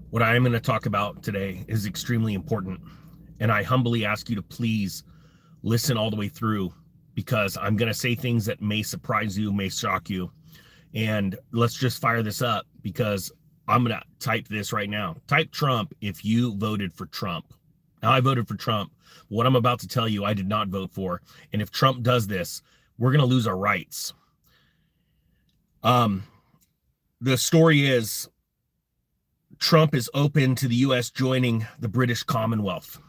What I am going to talk about today is extremely important, and I humbly ask you to please listen all the way through, because I'm going to say things that may surprise you, may shock you. And let's just fire this up, because I'm going to type this right now. Type Trump if you voted for Trump. Now, I voted for Trump. What I'm about to tell you, I did not vote for. And if Trump does this, we're going to lose our rights. The story is Trump is open to the U.S. joining the British Commonwealth.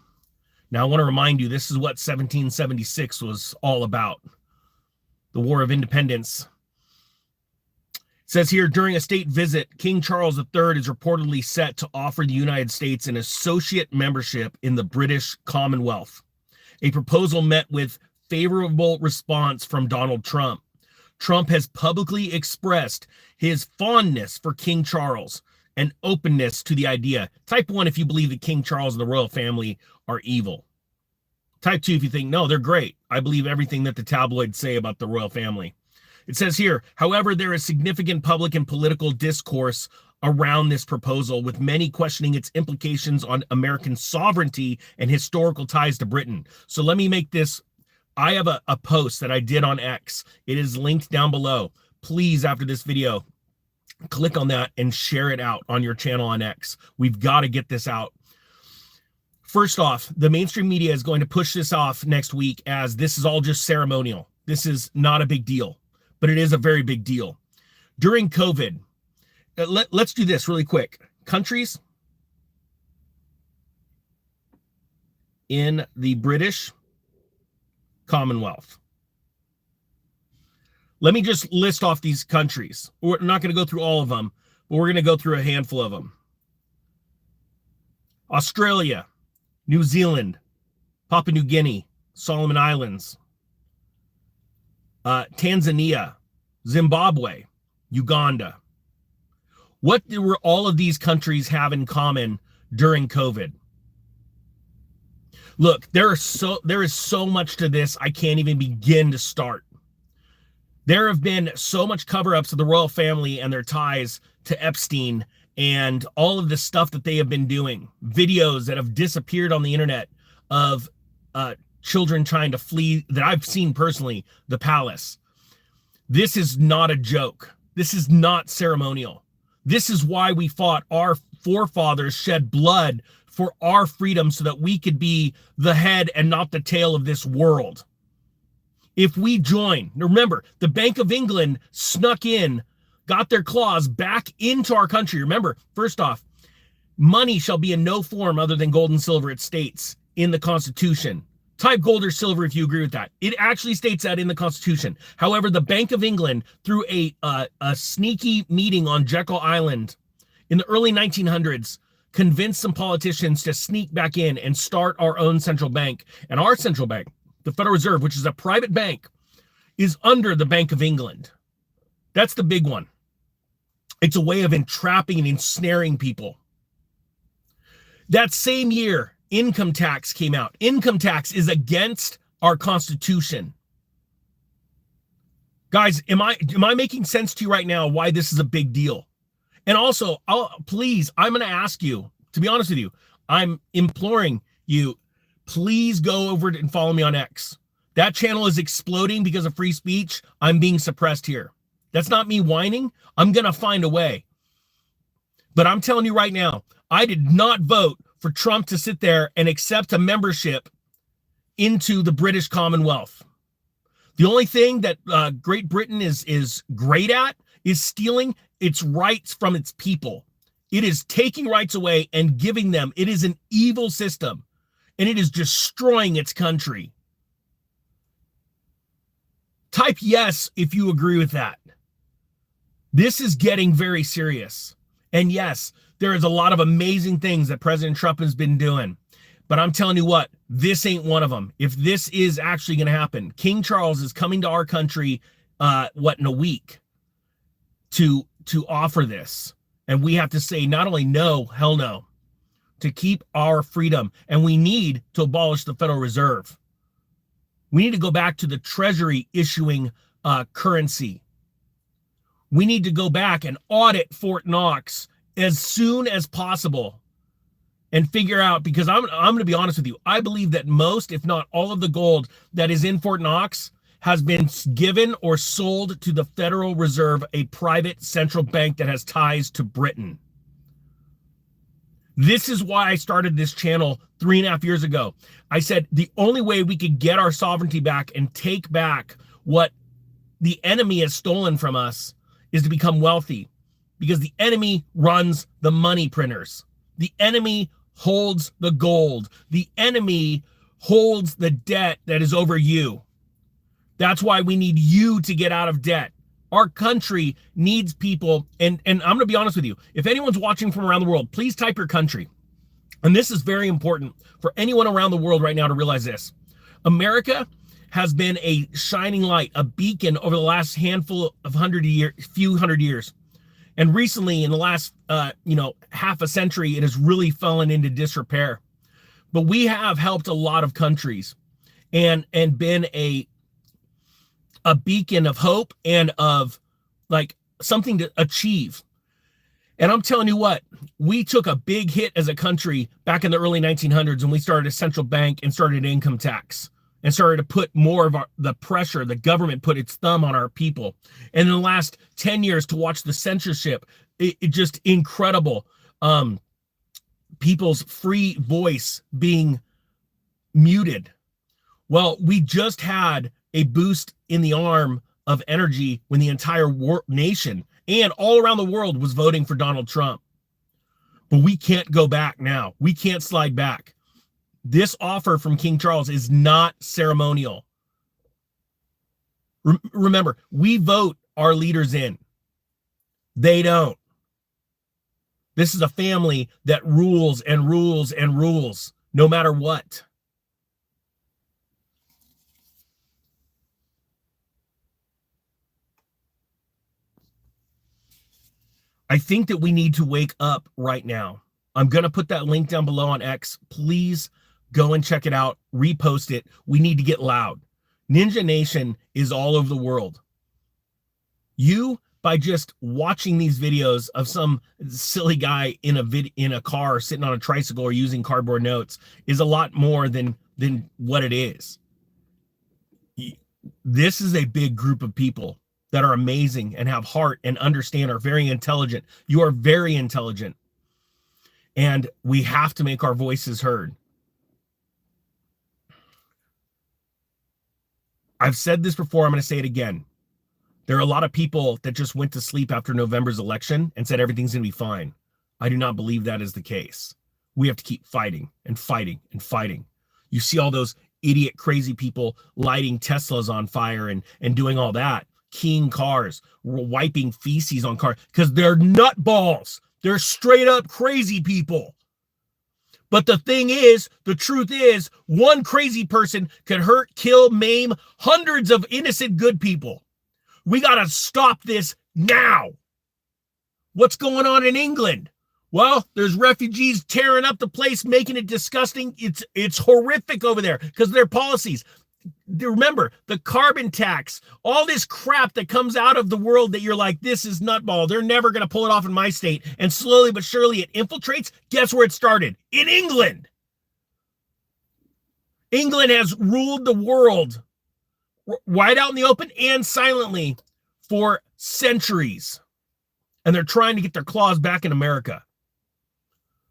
Now, I want to remind you, this is what 1776 was all about. The War of Independence. It says here, during a state visit, King Charles III is reportedly set to offer the United States an associate membership in the British Commonwealth. A proposal met with favorable response from Donald Trump. Trump has publicly expressed his fondness for King Charles and openness to the idea. Type 1 if you believe that King Charles and the royal family are evil. Type 2 if you think, no, they're great. I believe everything that the tabloids say about the royal family. It says here, however, there is significant public and political discourse around this proposal, with many questioning its implications on American sovereignty and historical ties to Britain. So let me make this. I have a post that I did on X. It is linked down below. Please, after this video, click on that and share it out on your channel on X. We've got to get this out. First off, the mainstream media is going to push this off next week as this is all just ceremonial. This is not a big deal, but it is a very big deal. During COVID, let's do this really quick. Countries in the British Commonwealth. Let me just list off these countries. We're not going to go through all of them, but we're going to go through a handful of them. Australia, New Zealand, Papua New Guinea, Solomon Islands, Tanzania, Zimbabwe, Uganda. What were all of these countries have in common during COVID? Look, there is so much to this, I can't even begin to start. There have been so much cover-ups of the royal family and their ties to Epstein and all of the stuff that they have been doing. Videos that have disappeared on the internet of children trying to flee, that I've seen personally, the palace. This is not a joke. This is not ceremonial. This is why we fought. Our forefathers shed blood for our freedom so that we could be the head and not the tail of this world. If we join, remember, the Bank of England snuck in, got their claws back into our country. Remember, first off, money shall be in no form other than gold and silver, it states in the Constitution. Type gold or silver if you agree with that. It actually states that in the Constitution. However, the Bank of England, through a sneaky meeting on Jekyll Island in the early 1900s, convinced some politicians to sneak back in and start our own central bank. And our central bank, the Federal Reserve, which is a private bank, is under the Bank of England. That's the big one. It's a way of entrapping and ensnaring people. That same year, income tax came out. Income tax is against our Constitution. Guys, am I making sense to you right now why this is a big deal? And also, please, I'm going to ask you, to be honest with you, I'm imploring you, please go over and follow me on X. That channel is exploding because of free speech. I'm being suppressed here. That's not me whining. I'm going to find a way. But I'm telling you right now, I did not vote for Trump to sit there and accept a membership into the British Commonwealth. The only thing that Great Britain is great at is stealing its rights from its people. It is taking rights away and giving them. It is an evil system, and it is destroying its country. Type yes if you agree with that. This is getting very serious. And yes, there is a lot of amazing things that President Trump has been doing. But I'm telling you what, this ain't one of them. If this is actually going to happen, King Charles is coming to our country, in a week to offer this. And we have to say not only no, hell no, to keep our freedom. And we need to abolish the Federal Reserve. We need to go back to the Treasury issuing currency. We need to go back and audit Fort Knox as soon as possible and figure out, because I'm going to be honest with you, I believe that most, if not all of the gold that is in Fort Knox has been given or sold to the Federal Reserve, a private central bank that has ties to Britain. This is why I started this channel 3.5 years ago. I said the only way we could get our sovereignty back and take back what the enemy has stolen from us is to become wealthy, because the enemy runs the money printers. The enemy holds the gold. The enemy holds the debt that is over you. That's why we need you to get out of debt. Our country needs people, and I'm going to be honest with you. If anyone's watching from around the world, please type your country. And this is very important for anyone around the world right now to realize this. America has been a shining light, a beacon over the last handful of few hundred years. And recently, in the last, half a century, it has really fallen into disrepair. But we have helped a lot of countries and been a beacon of hope and of like something to achieve. And I'm telling you what, we took a big hit as a country back in the early 1900s when we started a central bank and started an income tax and started to put more of the pressure. The government put its thumb on our people. And in the last 10 years to watch the censorship, it just incredible. People's free voice being muted. Well, we just had a boost in the arm of energy when the entire nation and all around the world was voting for Donald Trump. But we can't go back now. We can't slide back. This offer from King Charles is not ceremonial. Remember, we vote our leaders in. They don't. This is a family that rules and rules and rules, no matter what. I think that we need to wake up right now. I'm going to put that link down below on X. Please go and check it out. Repost it. We need to get loud. Ninja Nation is all over the world. You, by just watching these videos of some silly guy in a car sitting on a tricycle or using cardboard notes, is a lot more than what it is. This is a big group of people that are amazing and have heart and understand, are very intelligent. You are very intelligent. And we have to make our voices heard. I've said this before, I'm going to say it again. There are a lot of people that just went to sleep after November's election and said everything's going to be fine. I do not believe that is the case. We have to keep fighting and fighting and fighting. You see all those idiot, crazy people lighting Teslas on fire and doing all that. Keying cars, wiping feces on cars, because they're nutballs. They're straight up crazy people. But the thing is, the truth is, one crazy person could hurt, kill, maim hundreds of innocent good people. We got to stop this now. What's going on in England? Well, there's refugees tearing up the place, making it disgusting. It's horrific over there because of their policies. Remember, the carbon tax, all this crap that comes out of the world that you're like, this is nutball. They're never going to pull it off in my state. And slowly but surely it infiltrates. Guess where it started? In England. England has ruled the world wide out in the open and silently for centuries. And they're trying to get their claws back in America.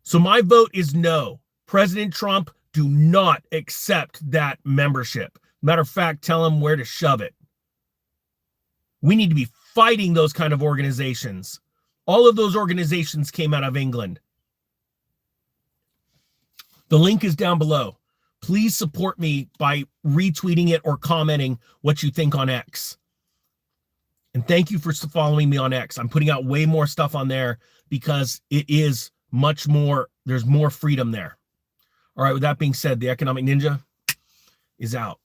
So my vote is no. President Trump, do not accept that membership. Matter of fact, tell him where to shove it. We need to be fighting those kind of organizations. All of those organizations came out of England. The link is down below. Please support me by retweeting it or commenting what you think on X. And thank you for following me on X. I'm putting out way more stuff on there because it is much more, there's more freedom there. All right, with that being said, the Economic Ninja is out.